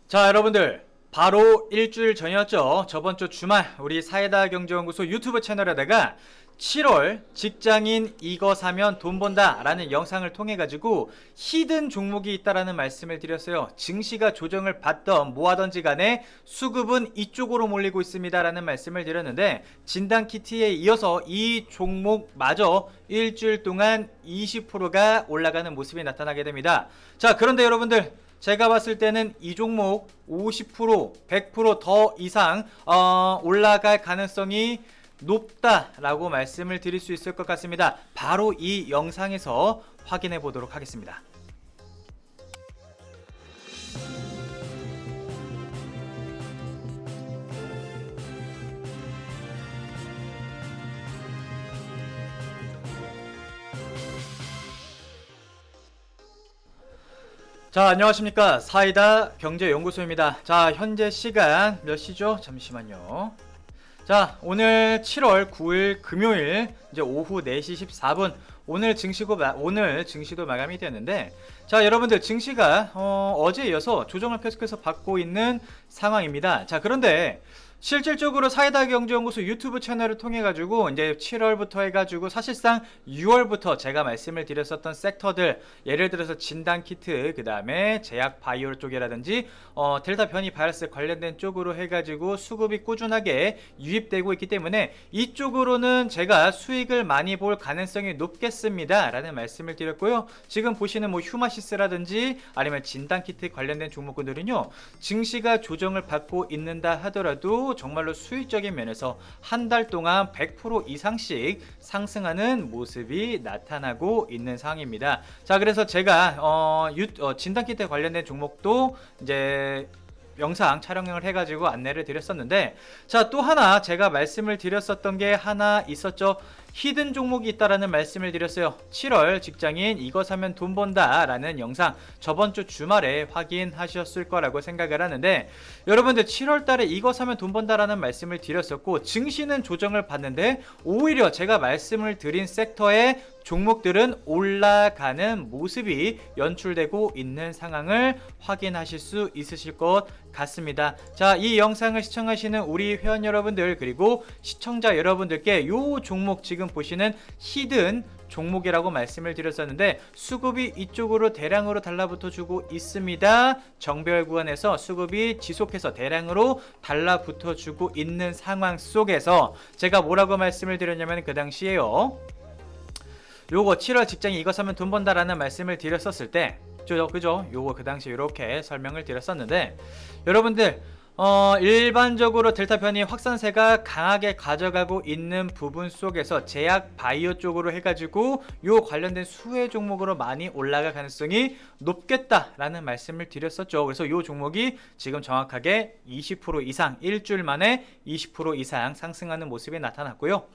자, 여러분들 바로 일주일 전이었죠. 저번 주 주말 우리 사이다 경제연구소 유튜브 채널에다가 7월 직장인 이거 사면 돈 번다 라는 영상을 통해 가지고 히든 종목이 있다라는 말씀을 드렸어요. 증시가 조정을 받던 뭐하던지 간에 수급은 이쪽으로 몰리고 있습니다 라는 말씀을 드렸는데, 진단키트에 이어서 이 종목마저 일주일 동안 20%가 올라가는 모습이 나타나게 됩니다. 자, 그런데 여러분들, 제가 봤을 때는 이 종목 50%, 100% 더 이상 올라갈 가능성이 높다라고 말씀을 드릴 수 있을 것 같습니다. 바로 이 영상에서 확인해 보도록 하겠습니다. 자, 안녕하십니까, 사이다 경제연구소입니다. 자, 현재 시간 몇 시죠? 잠시만요. 자, 오늘 7월 9일 금요일 이제 오후 4시 14분 오늘 증시도 마감이 되었는데, 자, 여러분들 증시가 어제에 이어서 조정을 계속해서 받고 있는 상황입니다. 자, 그런데 실질적으로 사이다 경제연구소 유튜브 채널을 통해 가지고 이제 7월부터 해가지고 사실상 6월부터 제가 말씀을 드렸었던 섹터들, 예를 들어서 진단키트, 그 다음에 제약 바이오 쪽이라든지 델타 변이 바이러스 관련된 쪽으로 해가지고 수급이 꾸준하게 유입되고 있기 때문에 이쪽으로는 제가 수익을 많이 볼 가능성이 높겠습니다 라는 말씀을 드렸고요. 지금 보시는 뭐 휴마시스라든지 아니면 진단키트 관련된 종목들은요, 증시가 조정을 받고 있는다 하더라도 정말로 수익적인 면에서 한 달 동안 100% 이상씩 상승하는 모습이 나타나고 있는 상황입니다. 자, 그래서 제가 진단키트 관련된 종목도 이제 영상 촬영을 해가지고 안내를 드렸었는데, 자, 또 하나 제가 말씀을 드렸었던 게 하나 있었죠. 히든 종목이 있다라는 말씀을 드렸어요. 7월 직장인 이거 사면 돈 번다 라는 영상 저번 주 주말에 확인하셨을 거라고 생각을 하는데, 여러분들 7월 달에 이거 사면 돈 번다 라는 말씀을 드렸었고, 증시는 조정을 받는데 오히려 제가 말씀을 드린 섹터의 종목들은 올라가는 모습이 연출되고 있는 상황을 확인하실 수 있으실 것 같습니다. 자, 이 영상을 시청하시는 우리 회원 여러분들, 그리고 시청자 여러분들께 요 종목 지금 보시는 히든 종목이라고 말씀을 드렸었는데, 수급이 이쪽으로 대량으로 달라붙어 주고 있습니다. 정배열 구간에서 수급이 지속해서 대량으로 달라붙어 주고 있는 상황 속에서 제가 뭐라고 말씀을 드렸냐면, 그 당시에요, 요거 7월 직장이 이거 사면 돈 번다라는 말씀을 드렸었을 때, 그죠? 요거 그 당시 이렇게 설명을 드렸었는데, 여러분들 일반적으로 델타 변이 확산세가 강하게 가져가고 있는 부분 속에서 제약 바이오 쪽으로 해가지고 요 관련된 수혜 종목으로 많이 올라갈 가능성이 높겠다라는 말씀을 드렸었죠. 그래서 요 종목이 지금 정확하게 20% 이상, 일주일 만에 20% 이상 상승하는 모습이 나타났고요.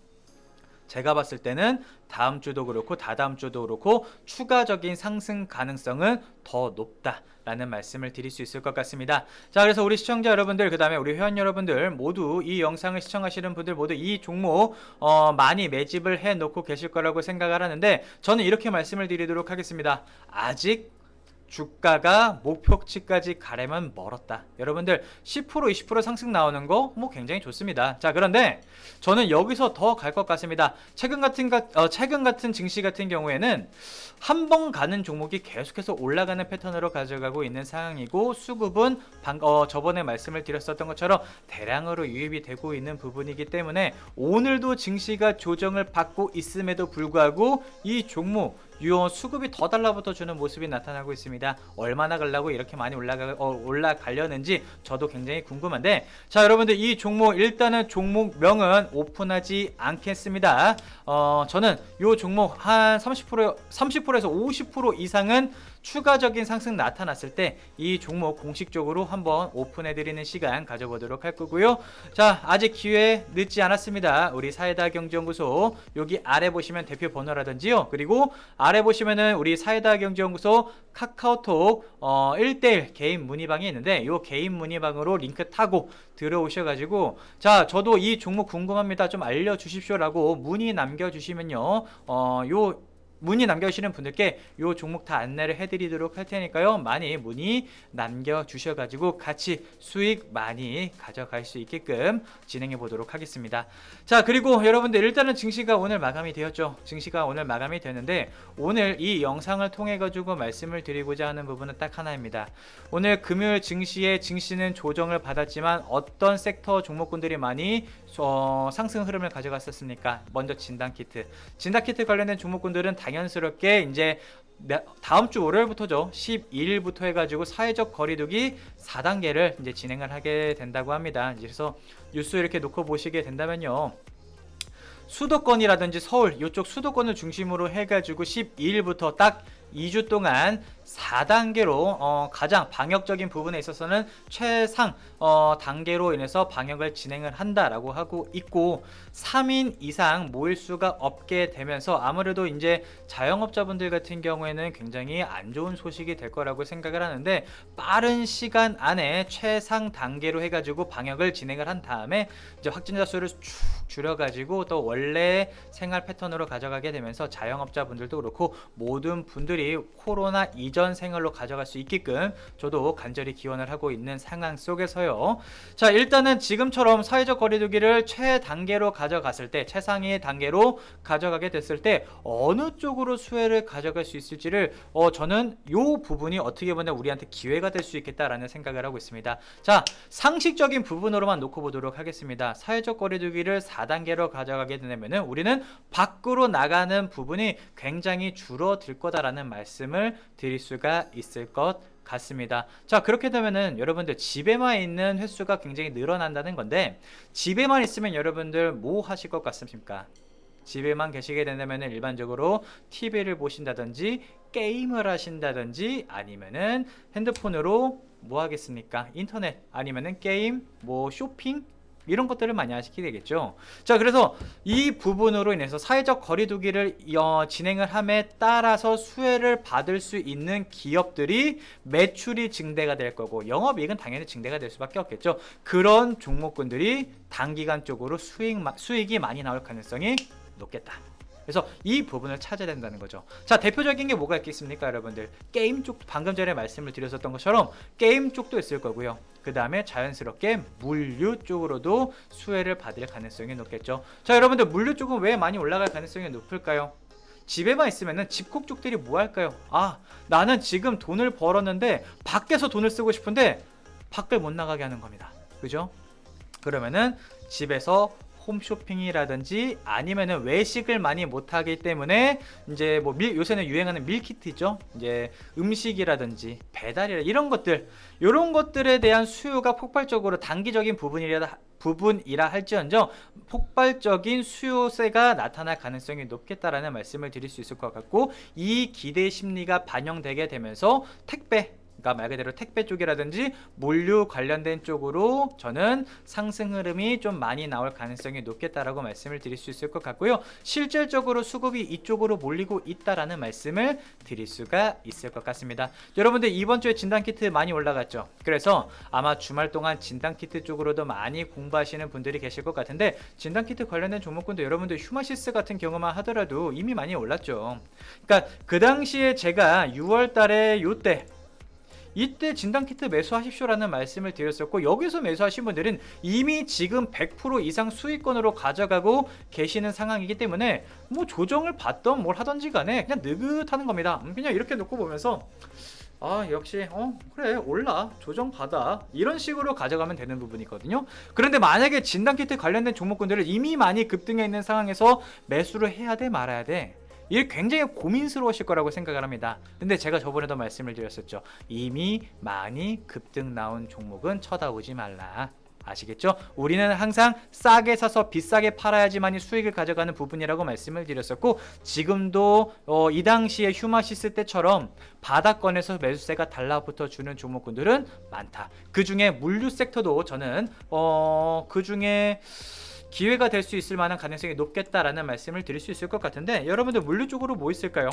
제가 봤을 때는 다음 주도 그렇고 다다음 주도 그렇고 추가적인 상승 가능성은 더 높다라는 말씀을 드릴 수 있을 것 같습니다. 자, 그래서 우리 시청자 여러분들, 그 다음에 우리 회원 여러분들 모두 이 영상을 시청하시는 분들 모두 이 종목 많이 매집을 해 놓고 계실 거라고 생각을 하는데, 저는 이렇게 말씀을 드리도록 하겠습니다. 아직 주가가 목표치까지 가려면 멀었다. 여러분들 10% 20% 상승 나오는 거 뭐 굉장히 좋습니다. 자, 그런데 저는 여기서 더 갈 것 같습니다. 최근 같은 증시 같은 경우에는 한 번 가는 종목이 계속해서 올라가는 패턴으로 가져가고 있는 상황이고, 수급은 저번에 말씀을 드렸었던 것처럼 대량으로 유입이 되고 있는 부분이기 때문에 오늘도 증시가 조정을 받고 있음에도 불구하고 이 종목 수급이 더 달라붙어 주는 모습이 나타나고 있습니다. 얼마나 가려고 이렇게 많이 올라가려는지 저도 굉장히 궁금한데, 자, 여러분들 이 종목 일단은 종목명은 오픈하지 않겠습니다. 저는 이 종목 한 30%에서 50% 이상은 추가적인 상승 나타났을 때 이 종목 공식적으로 한번 오픈해드리는 시간 가져보도록 할 거고요. 자, 아직 기회 늦지 않았습니다. 우리 사이다 경제연구소 여기 아래 보시면 대표 번호라든지요, 그리고 아래 보시면은 우리 사이다 경제연구소 카카오톡 1대1 개인 문의방이 있는데, 요 개인 문의방으로 링크 타고 들어오셔가지고, 자, 저도 이 종목 궁금합니다, 좀 알려주십시오 라고 문의 남겨주시면요, 요 문의 남겨주시는 분들께 요 종목 다 안내를 해드리도록 할 테니까요. 많이 문의 남겨주셔가지고 같이 수익 많이 가져갈 수 있게끔 진행해 보도록 하겠습니다. 자, 그리고 여러분들 일단은 증시가 오늘 마감이 되었죠. 증시가 오늘 마감이 되는데 오늘 이 영상을 통해 가지고 말씀을 드리고자 하는 부분은 딱 하나입니다. 오늘 금요일 증시는 조정을 받았지만 어떤 섹터 종목군들이 많이 상승 흐름을 가져갔었습니까? 먼저 진단키트 관련된 종목군들은 당연스럽게 이제 다음 주 월요일부터죠. 12일부터 해가지고 사회적 거리두기 4단계를 이제 진행을 하게 된다고 합니다. 그래서 뉴스 이렇게 놓고 보시게 된다면요. 수도권이라든지 서울 이쪽 수도권을 중심으로 해가지고 12일부터 딱 2주 동안 4단계로 가장 방역적인 부분에 있어서는 최상 단계로 인해서 방역을 진행을 한다라고 하고 있고 3인 이상 모일 수가 없게 되면서 아무래도 이제 자영업자분들 같은 경우에는 굉장히 안 좋은 소식이 될 거라고 생각을 하는데 빠른 시간 안에 최상 단계로 해가지고 방역을 진행을 한 다음에 이제 확진자 수를 쭉 줄여가지고 또 원래 생활 패턴으로 가져가게 되면서 자영업자분들도 그렇고 모든 분들이 코로나 이전 생활로 가져갈 수 있게끔 저도 간절히 기원을 하고 있는 상황 속에서요. 자, 일단은 지금처럼 사회적 거리두기를 최단계로 가져갔을 때 최상위 단계로 가져가게 됐을 때 어느 쪽으로 수혜를 가져갈 수 있을지를 저는 요 부분이 어떻게 보면 우리한테 기회가 될 수 있겠다라는 생각을 하고 있습니다. 자, 상식적인 부분으로만 놓고 보도록 하겠습니다. 사회적 거리두기를 4단계로 가져가게 되면은 우리는 밖으로 나가는 부분이 굉장히 줄어들 거다라는 말씀을 드릴 수가 있을 것 같습니다. 자, 그렇게 되면은 여러분들 집에만 있는 횟수가 굉장히 늘어난다는 건데 집에만 있으면 여러분들 뭐 하실 것 같습니까? 집에만 계시게 된다면 일반적으로 TV를 보신다든지 게임을 하신다든지 아니면은 핸드폰으로 뭐 하겠습니까? 인터넷 아니면은 게임, 뭐 쇼핑 이런 것들을 많이 하시게 되겠죠. 자, 그래서 이 부분으로 인해서 사회적 거리두기를 진행을 함에 따라서 수혜를 받을 수 있는 기업들이 매출이 증대가 될 거고 영업이익은 당연히 증대가 될 수밖에 없겠죠. 그런 종목군들이 단기간 쪽으로 수익이 많이 나올 가능성이 높겠다. 그래서 이 부분을 찾아야 된다는 거죠. 자, 대표적인 게 뭐가 있겠습니까, 여러분들? 게임 쪽, 방금 전에 말씀을 드렸었던 것처럼 게임 쪽도 있을 거고요. 그 다음에 자연스럽게 물류 쪽으로도 수혜를 받을 가능성이 높겠죠. 자, 여러분들 물류 쪽은 왜 많이 올라갈 가능성이 높을까요? 집에만 있으면은 집콕 쪽들이 뭐 할까요? 아, 나는 지금 돈을 벌었는데 밖에서 돈을 쓰고 싶은데 밖을 못 나가게 하는 겁니다. 그죠? 그러면은 집에서 홈쇼핑이라든지 아니면은 외식을 많이 못하기 때문에 이제 뭐 요새는 유행하는 밀키트죠. 이제 음식이라든지 배달이라 이런 것들에 대한 수요가 폭발적으로 단기적인 부분이라 할지언정 폭발적인 수요세가 나타날 가능성이 높겠다라는 말씀을 드릴 수 있을 것 같고 이 기대 심리가 반영되게 되면서 그러니까 말 그대로 택배 쪽이라든지 물류 관련된 쪽으로 저는 상승 흐름이 좀 많이 나올 가능성이 높겠다라고 말씀을 드릴 수 있을 것 같고요. 실질적으로 수급이 이쪽으로 몰리고 있다라는 말씀을 드릴 수가 있을 것 같습니다. 여러분들 이번 주에 진단키트 많이 올라갔죠. 그래서 아마 주말 동안 진단키트 쪽으로도 많이 공부하시는 분들이 계실 것 같은데 진단키트 관련된 종목군도 여러분들 휴마시스 같은 경우만 하더라도 이미 많이 올랐죠. 그러니까 그 당시에 제가 6월 달에 이때 진단키트 매수하십시오라는 말씀을 드렸었고 여기서 매수하신 분들은 이미 지금 100% 이상 수익권으로 가져가고 계시는 상황이기 때문에 뭐 조정을 받던 뭘 하던지 간에 그냥 느긋하는 겁니다. 그냥 이렇게 놓고 보면서 아, 역시 그래 올라 조정 받아 이런 식으로 가져가면 되는 부분이거든요. 그런데 만약에 진단키트 관련된 종목군들을 이미 많이 급등해 있는 상황에서 매수를 해야 돼 말아야 돼, 이게 굉장히 고민스러우실 거라고 생각을 합니다. 근데 제가 저번에도 말씀을 드렸었죠. 이미 많이 급등 나온 종목은 쳐다보지 말라. 아시겠죠? 우리는 항상 싸게 사서 비싸게 팔아야지만이 수익을 가져가는 부분이라고 말씀을 드렸었고 지금도 이 당시에 휴마시스 때처럼 바닥권에서 매수세가 달라붙어 주는 종목군들은 많다. 그 중에 물류 섹터도 저는 그 중에 기회가 될 수 있을 만한 가능성이 높겠다라는 말씀을 드릴 수 있을 것 같은데 여러분들 물류 쪽으로 뭐 있을까요?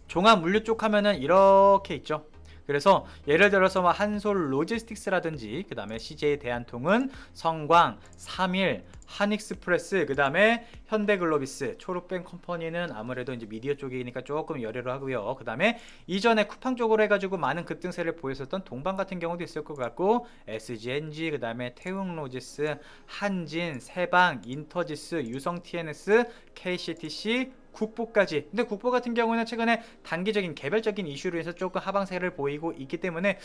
종합 물류 쪽 하면은 이렇게 있죠. 그래서 예를 들어서 뭐 한솔 로지스틱스라든지 그 다음에 CJ 대한통운, 성광, 3일, 한익스프레스, 그 다음에 현대글로비스, 초록뱅 컴퍼니는 아무래도 이제 미디어 쪽이니까 조금 열애로 하고요. 그 다음에 이전에 쿠팡 쪽으로 해가지고 많은 급등세를 보였었던 동방 같은 경우도 있을 것 같고, SGNG, 그 다음에 태웅로지스, 한진, 세방, 인터지스, 유성 TNS, KCTC, 국보까지. 근데 국보 같은 경우는 최근에 단기적인 개별적인 이슈로 해서 조금 하방세를 보이고 있기 때문에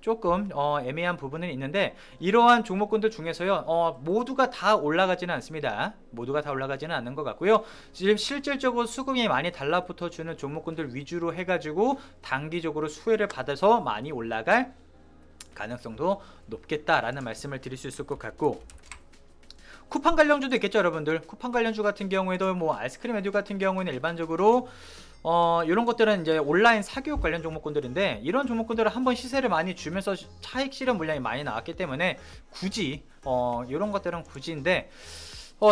조금 애매한 부분은 있는데, 이러한 종목군들 중에서요 모두가 다 올라가지는 않습니다. 모두가 다 올라가지는 않는 것 같고요. 지금 실질적으로 수급이 많이 달라붙어 주는 종목군들 위주로 해가지고 단기적으로 수혜를 받아서 많이 올라갈 가능성도 높겠다라는 말씀을 드릴 수 있을 것 같고, 쿠팡 관련주도 있겠죠, 여러분들. 쿠팡 관련주 같은 경우에도 뭐 아이스크림 에듀 같은 경우에는 일반적으로 이런 것들은 이제 온라인 사교육 관련 종목군들인데, 이런 종목군들은 한번 시세를 많이 주면서 차익 실현 물량이 많이 나왔기 때문에 굳이 이런 것들은 굳이인데,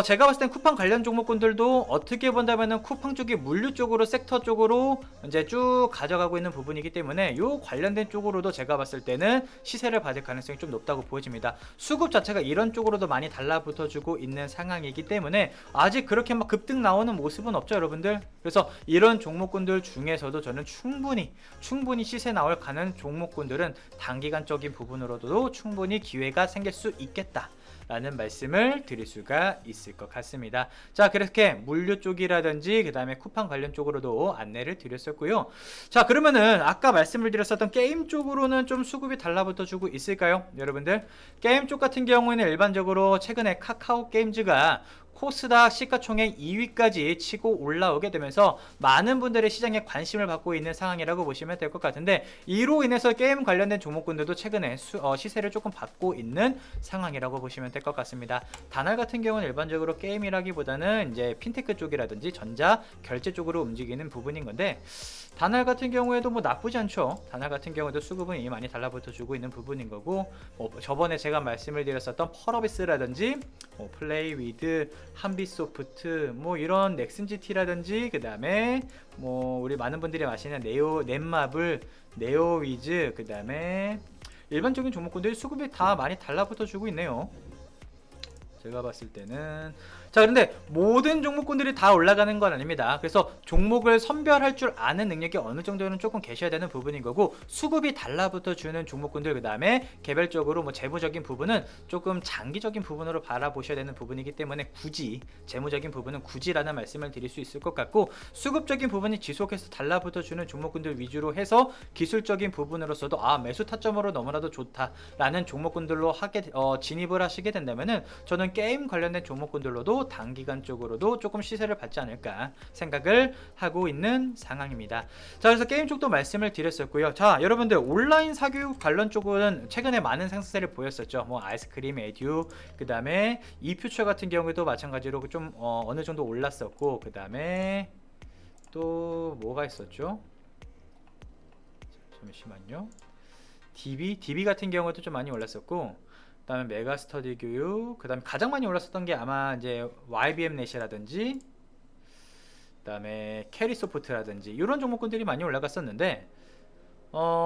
제가 봤을 땐 쿠팡 관련 종목군들도 어떻게 본다면은 쿠팡 쪽이 물류 쪽으로, 섹터 쪽으로 이제 쭉 가져가고 있는 부분이기 때문에 요 관련된 쪽으로도 제가 봤을 때는 시세를 받을 가능성이 좀 높다고 보여집니다. 수급 자체가 이런 쪽으로도 많이 달라붙어 주고 있는 상황이기 때문에 아직 그렇게 막 급등 나오는 모습은 없죠, 여러분들. 그래서 이런 종목군들 중에서도 저는 충분히 시세 나올 가는 종목군들은 단기간적인 부분으로도 충분히 기회가 생길 수 있겠다 라는 말씀을 드릴 수가 있을 것 같습니다. 자, 그렇게 물류 쪽이라든지 그 다음에 쿠팡 관련 쪽으로도 안내를 드렸었고요. 자, 그러면은 아까 말씀을 드렸었던 게임 쪽으로는 좀 수급이 달라붙어 주고 있을까요? 여러분들, 게임 쪽 같은 경우에는 일반적으로 최근에 카카오 게임즈가 코스닥 시가총액 2위까지 치고 올라오게 되면서 많은 분들의 시장에 관심을 받고 있는 상황이라고 보시면 될 것 같은데, 이로 인해서 게임 관련된 종목군들도 최근에 시세를 조금 받고 있는 상황이라고 보시면 될 것 같습니다. 다날 같은 경우는 일반적으로 게임이라기보다는 이제 핀테크 쪽이라든지 전자 결제 쪽으로 움직이는 부분인 건데, 다날 같은 경우에도 뭐 나쁘지 않죠. 다날 같은 경우도 수급은 이미 많이 달라붙어 주고 있는 부분인 거고, 저번에 제가 말씀을 드렸었던 펄어비스라든지 플레이위드, 한빛소프트, 뭐 이런 넥슨GT라든지 그 다음에 뭐 우리 많은 분들이 아시는 넷마블, 네오위즈, 그 다음에 일반적인 종목군들이 수급이 다 많이 달라붙어 주고 있네요. 제가 봤을 때는. 자, 그런데 모든 종목군들이 다 올라가는 건 아닙니다. 그래서 종목을 선별할 줄 아는 능력이 어느 정도는 조금 계셔야 되는 부분인 거고, 수급이 달라붙어 주는 종목군들, 그 다음에 개별적으로 뭐 재무적인 부분은 조금 장기적인 부분으로 바라보셔야 되는 부분이기 때문에 굳이 재무적인 부분은 굳이라는 말씀을 드릴 수 있을 것 같고, 수급적인 부분이 지속해서 달라붙어 주는 종목군들 위주로 해서 기술적인 부분으로서도 매수 타점으로 너무나도 좋다라는 종목군들로 진입을 하시게 된다면은 저는 게임 관련된 종목군들로도 단기간적으로도 조금 시세를 받지 않을까 생각을 하고 있는 상황입니다. 자, 그래서 게임 쪽도 말씀을 드렸었고요. 자, 여러분들, 온라인 사교육 관련 쪽은 최근에 많은 상승세를 보였었죠. 뭐 아이스크림 에듀, 그 다음에 이퓨처 같은 경우에도 마찬가지로 좀 어느 정도 올랐었고, 그 다음에 또 뭐가 있었죠? 잠시만요. DB 같은 경우도 좀 많이 올랐었고, 그 다음에 메가스터디 교육, 그 다음에 가장 많이 올랐었던 게 아마 이제 YBM 넷이라든지, 그 다음에 캐리소프트라든지 이런 종목군들이 많이 올라갔었는데,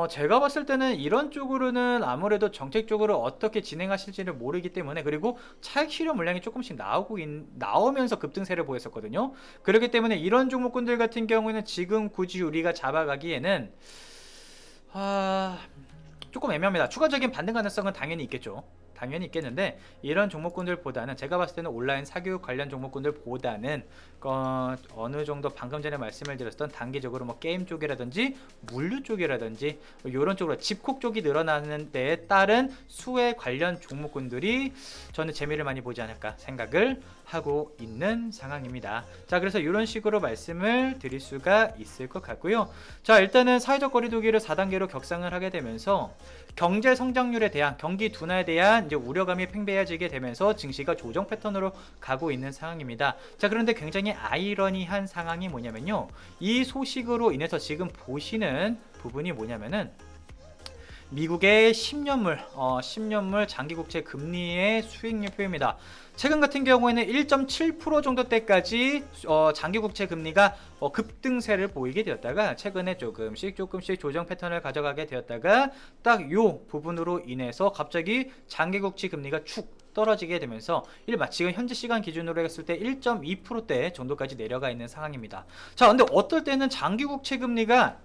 제가 봤을 때는 이런 쪽으로는 아무래도 정책적으로 어떻게 진행하실지를 모르기 때문에, 그리고 차익 실현 물량이 조금씩 나오면서 급등세를 보였었거든요. 그렇기 때문에 이런 종목군들 같은 경우에는 지금 굳이 우리가 잡아가기에는 조금 애매합니다. 추가적인 반등 가능성은 당연히 있겠죠. 당연히 있겠는데, 이런 종목군들보다는 제가 봤을 때는 온라인 사교육 관련 종목군들보다는 어느 정도 방금 전에 말씀을 드렸던 단기적으로 뭐 게임 쪽이라든지 물류 쪽이라든지 이런 쪽으로 집콕 쪽이 늘어나는 데에 따른 수혜 관련 종목군들이 저는 재미를 많이 보지 않을까 생각을 하고 있는 상황입니다. 자, 그래서 이런 식으로 말씀을 드릴 수가 있을 것 같고요. 자, 일단은 사회적 거리두기를 4단계로 격상을 하게 되면서 경제 성장률에 대한, 경기 둔화에 대한 이제 우려감이 팽배해지게 되면서 증시가 조정 패턴으로 가고 있는 상황입니다. 자, 그런데 굉장히 아이러니한 상황이 뭐냐면요, 이 소식으로 인해서 지금 보시는 부분이 뭐냐면은 미국의 10년물 장기국채 금리의 수익률표입니다. 최근 같은 경우에는 1.7% 정도 때까지 장기국채 금리가 급등세를 보이게 되었다가 최근에 조금씩 조정 패턴을 가져가게 되었다가 딱 요 부분으로 인해서 갑자기 장기국채 금리가 축 떨어지게 되면서 지금 현재 시간 기준으로 했을 때 1.2%대 정도까지 내려가 있는 상황입니다. 자, 근데 어떨 때는 장기국채 금리가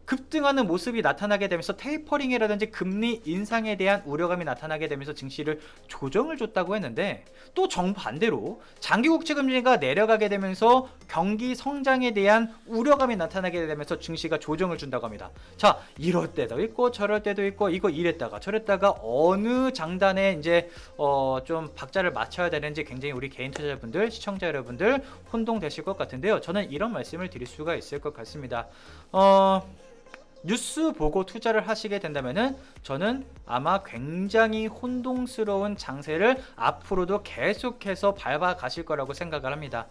급등하는 모습이 나타나게 되면서 테이퍼링이라든지 금리 인상에 대한 우려감이 나타나게 되면서 증시를 조정을 줬다고 했는데, 또 정반대로 장기국채 금리가 내려가게 되면서 경기 성장에 대한 우려감이 나타나게 되면서 증시가 조정을 준다고 합니다. 자, 이럴 때도 있고 저럴 때도 있고, 이거 이랬다가 저랬다가 어느 장단에 이제 좀 박자를 맞춰야 되는지 굉장히 우리 개인 투자자분들, 시청자 여러분들 혼동되실 것 같은데요. 저는 이런 말씀을 드릴 수가 있을 것 같습니다. 뉴스 보고 투자를 하시게 된다면은 저는 아마 굉장히 혼동스러운 장세를 앞으로도 계속해서 밟아 가실 거라고 생각을 합니다.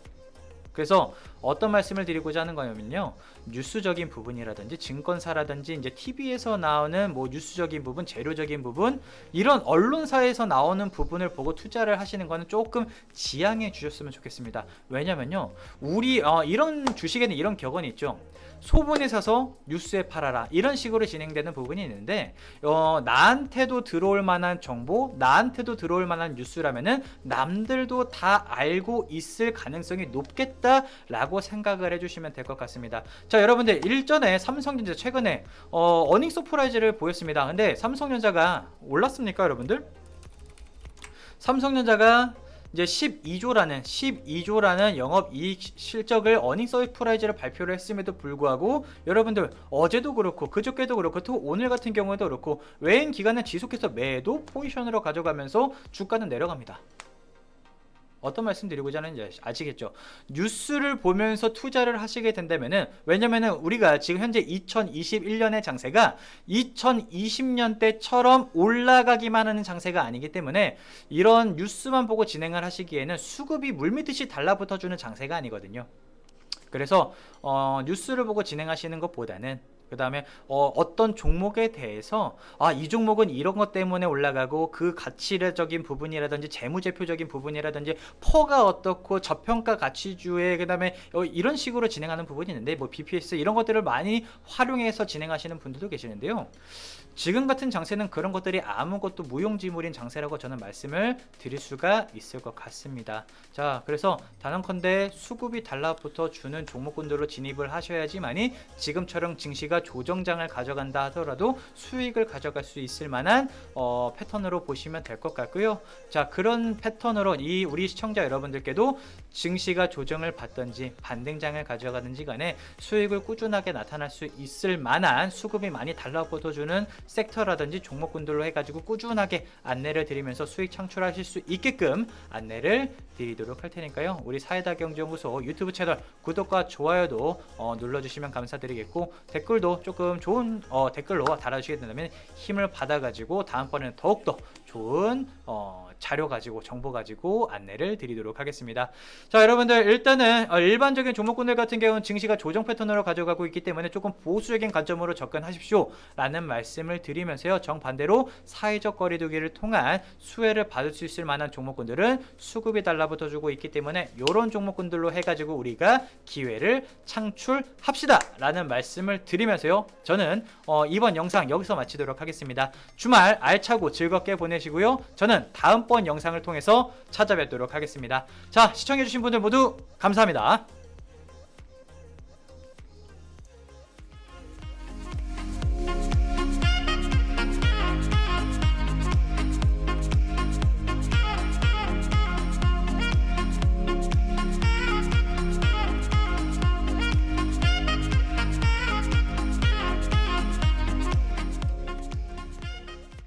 그래서 어떤 말씀을 드리고자 하는 거냐면요, 뉴스적인 부분이라든지 증권사라든지 이제 TV에서 나오는 뭐 뉴스적인 부분, 재료적인 부분, 이런 언론사에서 나오는 부분을 보고 투자를 하시는 거는 조금 지양해 주셨으면 좋겠습니다. 왜냐면요, 우리 이런 주식에는 이런 격언이 있죠. 소문에 사서 뉴스에 팔아라, 이런 식으로 진행되는 부분이 있는데, 나한테도 들어올 만한 정보, 나한테도 들어올 만한 뉴스라면은 남들도 다 알고 있을 가능성이 높겠다라고 생각을 해주시면 될 것 같습니다. 자, 여러분들 일전에 삼성전자 최근에 어닝 서프라이즈를 보였습니다. 근데 삼성전자가 올랐습니까, 여러분들? 삼성전자가 이제 12조라는 영업이익 실적을 어닝 서프라이즈를 발표를 했음에도 불구하고, 여러분들 어제도 그렇고 그저께도 그렇고 또 오늘 같은 경우에도 그렇고 외인 기관은 지속해서 매도 포지션으로 가져가면서 주가는 내려갑니다. 어떤 말씀 드리고자 하는지 아시겠죠? 뉴스를 보면서 투자를 하시게 된다면은, 왜냐면은 우리가 지금 현재 2021년의 장세가 2020년 때처럼 올라가기만 하는 장세가 아니기 때문에 이런 뉴스만 보고 진행을 하시기에는 수급이 물밀듯이 달라붙어주는 장세가 아니거든요. 그래서 뉴스를 보고 진행하시는 것보다는 그 다음에 어떤 종목에 대해서 이 종목은 이런 것 때문에 올라가고 그 가치적인 부분이라든지 재무제표적인 부분이라든지 퍼가 어떻고 저평가 가치주의, 그 다음에 이런 식으로 진행하는 부분이 있는데, 뭐 BPS 이런 것들을 많이 활용해서 진행하시는 분들도 계시는데요. 지금 같은 장세는 그런 것들이 아무것도 무용지물인 장세라고 저는 말씀을 드릴 수가 있을 것 같습니다. 자, 그래서 단언컨대 수급이 달라붙어 주는 종목군들로 진입을 하셔야지만이 지금처럼 증시가 조정장을 가져간다 하더라도 수익을 가져갈 수 있을 만한 패턴으로 보시면 될 것 같고요. 자, 그런 패턴으로 우리 시청자 여러분들께도 증시가 조정을 받든지 반등장을 가져가든지 간에 수익을 꾸준하게 나타날 수 있을 만한, 수급이 많이 달라붙어 주는 섹터라든지 종목군들로 해가지고 꾸준하게 안내를 드리면서 수익 창출하실 수 있게끔 안내를 드리도록 할 테니까요. 우리 사이다경제연구소 유튜브 채널 구독과 좋아요도 눌러주시면 감사드리겠고, 댓글도 조금 좋은 댓글로 달아주시게 된다면 힘을 받아가지고 다음번에는 더욱더 좋은 자료 가지고, 정보 가지고 안내를 드리도록 하겠습니다. 자, 여러분들 일단은 일반적인 종목군들 같은 경우는 증시가 조정 패턴으로 가져가고 있기 때문에 조금 보수적인 관점으로 접근하십시오 라는 말씀을 드리면서요, 정반대로 사회적 거리두기를 통한 수혜를 받을 수 있을 만한 종목군들은 수급이 달라붙어 주고 있기 때문에 이런 종목군들로 해가지고 우리가 기회를 창출합시다 라는 말씀을 드리면서요, 저는 이번 영상 여기서 마치도록 하겠습니다. 주말 알차고 즐겁게 보내시고요, 저는 다음번 영상을 통해서 찾아뵙도록 하겠습니다. 자, 시청해주신 분들 모두 감사합니다.